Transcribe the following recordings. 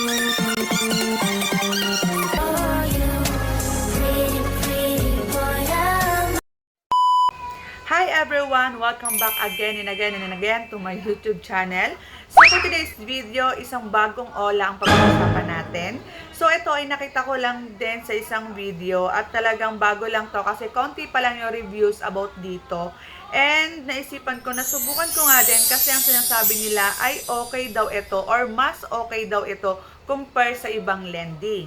Hi everyone! Welcome back again and again to my YouTube channel. So for today's video, isang bagong ola ang pag-uusapan natin. So ito ay nakita ko lang din sa isang video at talagang bago lang to kasi konti pa lang yung reviews about dito. And naisipan ko na subukan ko nga din kasi ang sinasabi nila ay okay daw ito or mas okay daw ito compare sa ibang lending.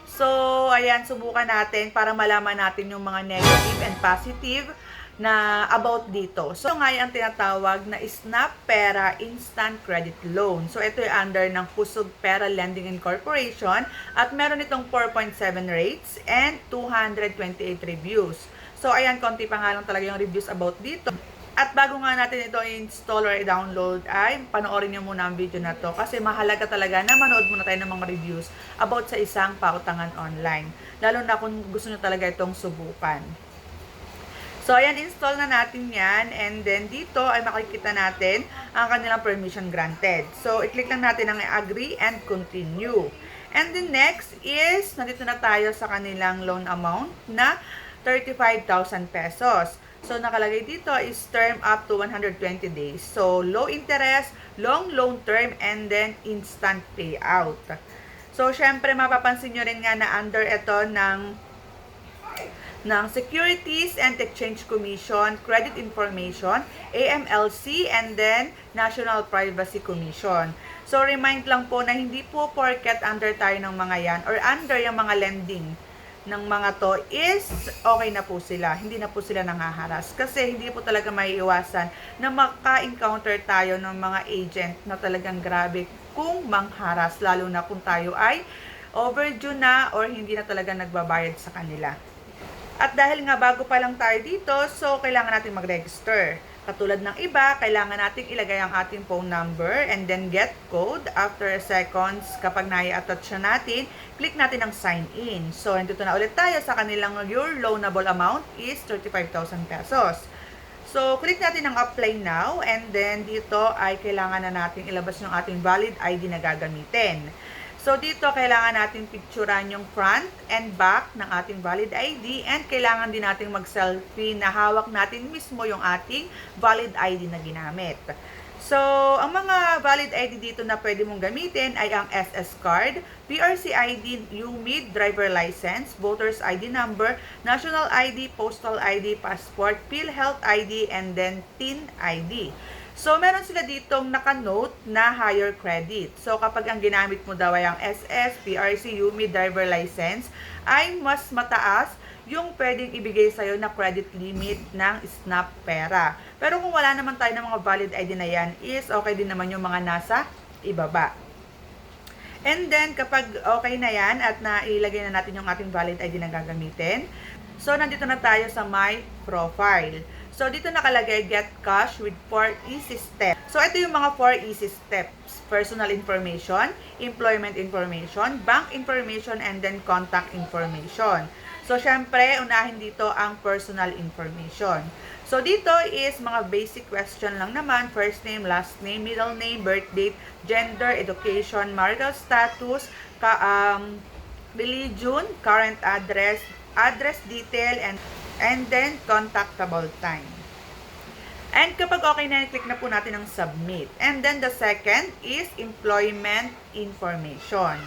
So ayan, subukan natin para malaman natin yung mga negative and positive na about dito. So nga ang tinatawag na Snap Pera Instant Credit Loan. So ito ay under ng Kusog Pera Lending Incorporation at meron itong 4.7 rates and 228 reviews. So ayan, konti pa nga lang talaga yung reviews about dito. At bago nga natin ito install or i-download ay panoorin nyo muna ang video na to kasi mahalaga talaga na manood muna tayo ng mga reviews about sa isang pautangan online. Lalo na kung gusto nyo talaga itong subukan. So, ayan, install na natin yan. And then, dito ay makikita natin ang kanilang permission granted. So, i-click lang natin ang agree and continue. And then, next is, nandito na tayo sa kanilang loan amount na 35,000 pesos. So, nakalagay dito is term up to 120 days. So, low interest, long loan term, and then instant payout. So, syempre, mapapansin nyo rin nga na under ito ng Securities and Exchange Commission, Credit Information, AMLC, and then National Privacy Commission. So, remind lang po na hindi po porket under tayo ng mga yan or under yung mga lending ng mga to is okay na po sila. Hindi na po sila nanghaharas. Kasi hindi po talaga maiiwasan na maka-encounter tayo ng mga agent na talagang grabe kung mangharas. Lalo na kung tayo ay overdue na or hindi na talaga nagbabayad sa kanila. At dahil nga bago pa lang tayo dito, so kailangan natin mag-register. Katulad ng iba, kailangan natin ilagay ang ating phone number and then get code. After seconds, kapag nai-attach na natin, click natin ang sign in. So, nandito na ulit tayo sa kanilang your loanable amount is 35,000 pesos. So, click natin ang apply now and then dito ay kailangan na natin ilabas yung ating valid ID na gagamitin. So, dito kailangan natin picturean yung front and back ng ating valid ID and kailangan din natin mag-selfie na hawak natin mismo yung ating valid ID na ginamit. So, ang mga valid ID dito na pwede mong gamitin ay ang SS card, PRC ID, UMID, driver license, voter's ID number, national ID, postal ID, passport, PhilHealth ID, and then TIN ID. So, meron sila ditong naka-note na higher credit. So, kapag ang ginamit mo daw ay ang SS, PRC, UMID, driver license, ay mas mataas yung pwedeng ibigay sa'yo na credit limit ng Snap Pera. Pero kung wala naman tayo ng mga valid ID na yan, is okay din naman yung mga nasa ibaba. And then, kapag okay na yan at nailagay na natin yung ating valid ID na gagamitin, so, nandito na tayo sa My Profile. So, dito nakalagay, get cash with 4 easy steps. So, ito yung mga 4 easy steps. Personal information, employment information, bank information, and then contact information. So, syempre, unahin dito ang personal information. So, dito is mga basic question lang naman. First name, last name, middle name, birth date, gender, education, marital status, religion, current address, address detail, and then contactable time. And kapag okay na, click na po natin ang submit. And then the second is employment information.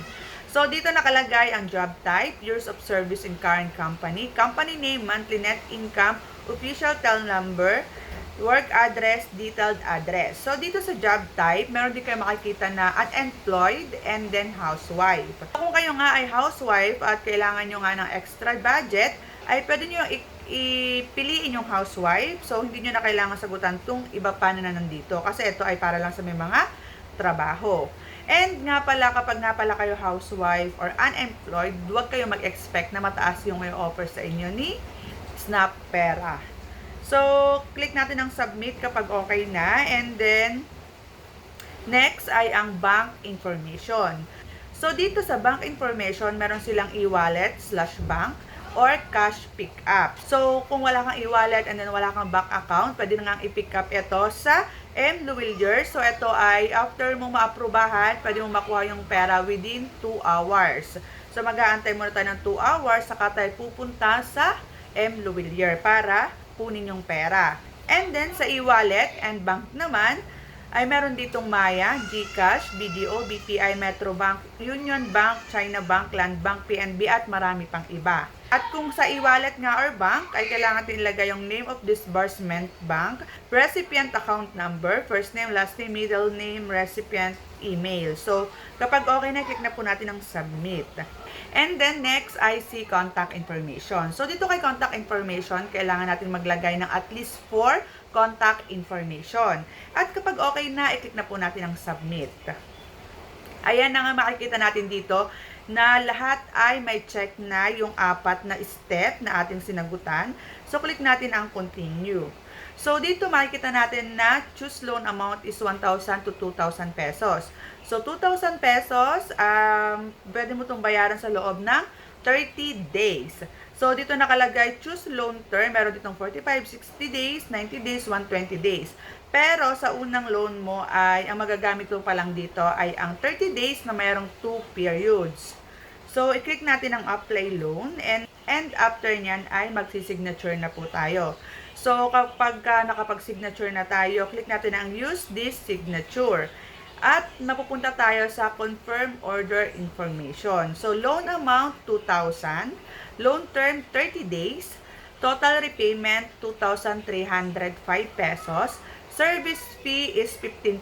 So dito nakalagay ang job type, years of service in current company, company name, monthly net income, official tel number, work address, detailed address. So dito sa job type, meron din kayo makikita na unemployed and then housewife. Kung kayo nga ay housewife at kailangan nyo nga ng extra budget, ay pwede nyo ipiliin yung housewife. So, hindi nyo na kailangan sagutan itong iba pa na nandito. Kasi ito ay para lang sa may mga trabaho. And nga pala, kapag nga pala kayo housewife or unemployed, huwag kayo mag-expect na mataas yung may offer sa inyo ni Snap Pera. So, click natin ang submit kapag okay na. And then, next ay ang bank information. So, dito sa bank information, meron silang e-wallet/bank, or cash pick up. So, kung wala kang e-wallet and then wala kang bank account, pwede na nga i-pick up ito sa M. Luwilier. So, ito ay after mong maaprubahan, pwede mong makuha yung pera within 2 hours. So, mag-aantay muna tayo ng 2 hours, saka tayo pupunta sa M. Luwilier para kunin yung pera. And then, sa e-wallet and bank naman, ay meron ditong Maya, GCash, BDO, BPI, Metrobank, Union Bank, China Bank, Land Bank, PNB at marami pang iba. At kung sa e-wallet nga or bank, ay kailangan natin ilagay yung name of disbursement bank, recipient account number, first name, last name, middle name, recipient, email. So, kapag okay na, click na po natin ang submit. And then next ay si contact information. So, dito kay contact information, kailangan natin maglagay ng at least 4 contact information. At kapag okay na, i-click na po natin ang submit. Ayan na nga makikita natin dito na lahat ay may check na yung 4 na step na ating sinagutan. So, click natin ang continue. So, dito makikita natin na choose loan amount is 1,000 to 2,000 pesos. So, 2,000 pesos, pwede mo itong bayaran sa loob ng 30 days. So, dito nakalagay choose loan term. Meron ditong 45, 60 days, 90 days, 120 days. Pero sa unang loan mo ay, ang magagamit mo pa lang dito ay ang 30 days na mayroong 2 periods. So, i-click natin ang apply loan and after nyan ay magsisignature na po tayo. So, kapag nakapag-signature na tayo, click natin ang use this signature. At mapupunta tayo sa confirm order information. So, loan amount 2,000, loan term 30 days, total repayment 2,305 pesos, service fee is 15%.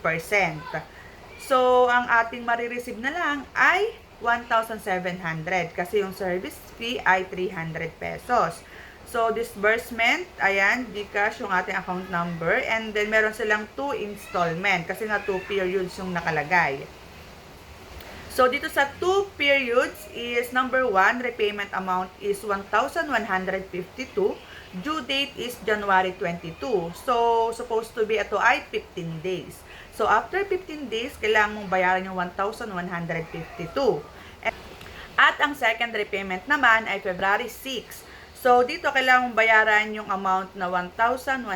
So, ang ating marireceive na lang ay 1,700 kasi yung service fee ay 300 pesos. So, disbursement, ayan, GCash yung ating account number. And then, meron silang 2 installment kasi nga 2 periods yung nakalagay. So, dito sa 2 periods is number 1, repayment amount is 1,152. Due date is January 22. So, supposed to be ito ay 15 days. So, after 15 days, kailangan mong bayaran yung 1,152. At ang second repayment naman ay February 6. So, dito kailangan mong bayaran yung amount na 1,153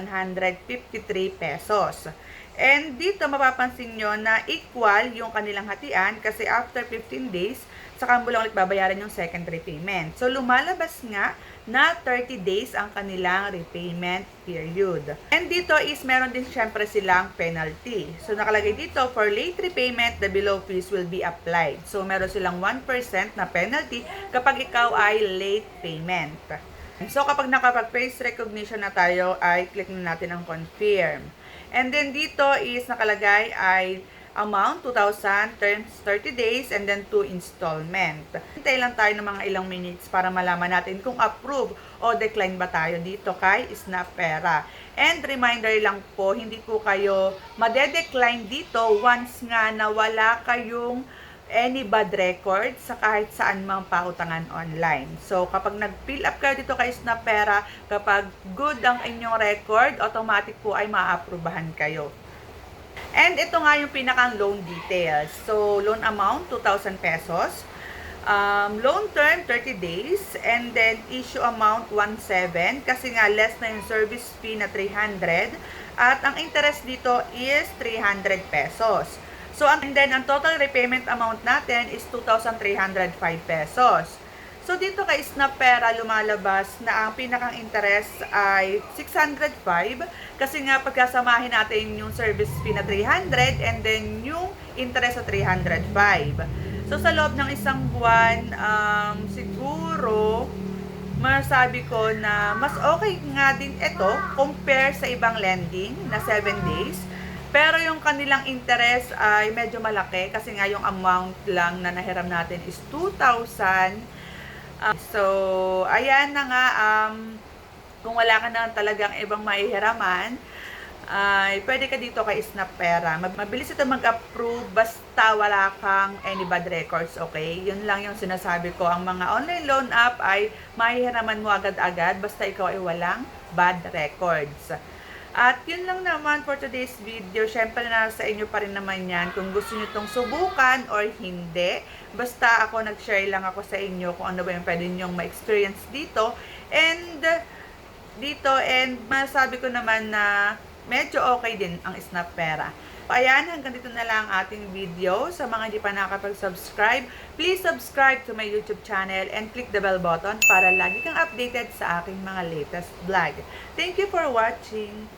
pesos. And dito mapapansin nyo na equal yung kanilang hatian kasi after 15 days, saka mo lang ulit babayaran yung second repayment. So, lumalabas nga na 30 days ang kanilang repayment period. And dito is meron din syempre silang penalty. So, nakalagay dito, for late repayment, the below fees will be applied. So, meron silang 1% na penalty kapag ikaw ay late payment. So, kapag nakapag-face recognition na tayo, ay click na natin ang confirm. And then dito is nakalagay ay amount 2,000 terms 30 days and then 2 installment. Hintay lang tayo ng mga ilang minutes para malaman natin kung approve o decline ba tayo dito kay Snapera. And reminder lang po, hindi po kayo made-decline dito once nga na wala kayong any bad record sa kahit saan mang pautangan online. So, kapag nag-fill up kayo dito kay Snapera, kapag good ang inyong record, automatic po ay maaaprubahan kayo. And ito nga yung pinakang loan details. So, loan amount, 2,000 pesos. Loan term, 30 days. And then, issue amount, 1,700. Kasi nga, less na yung service fee na 300. At ang interest dito is 300 pesos. So, and then, ang total repayment amount natin is 2,305 pesos. So, dito kay Snapera, lumalabas na ang pinakang interest ay 605. Kasi nga, pagkasamahin natin yung service fee na 300 and then yung interest sa 305. So, sa loob ng isang buwan, siguro, masabi ko na mas okay nga din ito compare sa ibang lending na 7 days. Pero yung kanilang interest ay medyo malaki kasi nga yung amount lang na nahiram natin is 2,000. So, ayan na nga, kung wala ka na talagang ibang mahihiraman, ay pwede ka dito kay Snapera. Mabilis ito mag-approve basta wala kang any bad records, okay? Yun lang yung sinasabi ko. Ang mga online loan app ay mahihiraman mo agad-agad basta ikaw ay walang bad records. At yun lang naman for today's video. Syempre nasa inyo pa rin naman yan kung gusto nyo itong subukan or hindi. Basta ako nag-share lang ako sa inyo kung ano ba yung pwede nyong ma-experience dito. And masabi ko naman na medyo okay din ang Snapera. Ayan, hanggang dito na lang ang ating video. Sa mga hindi pa nakapag-subscribe, please subscribe to my YouTube channel and click the bell button para lagi kang updated sa aking mga latest vlog. Thank you for watching!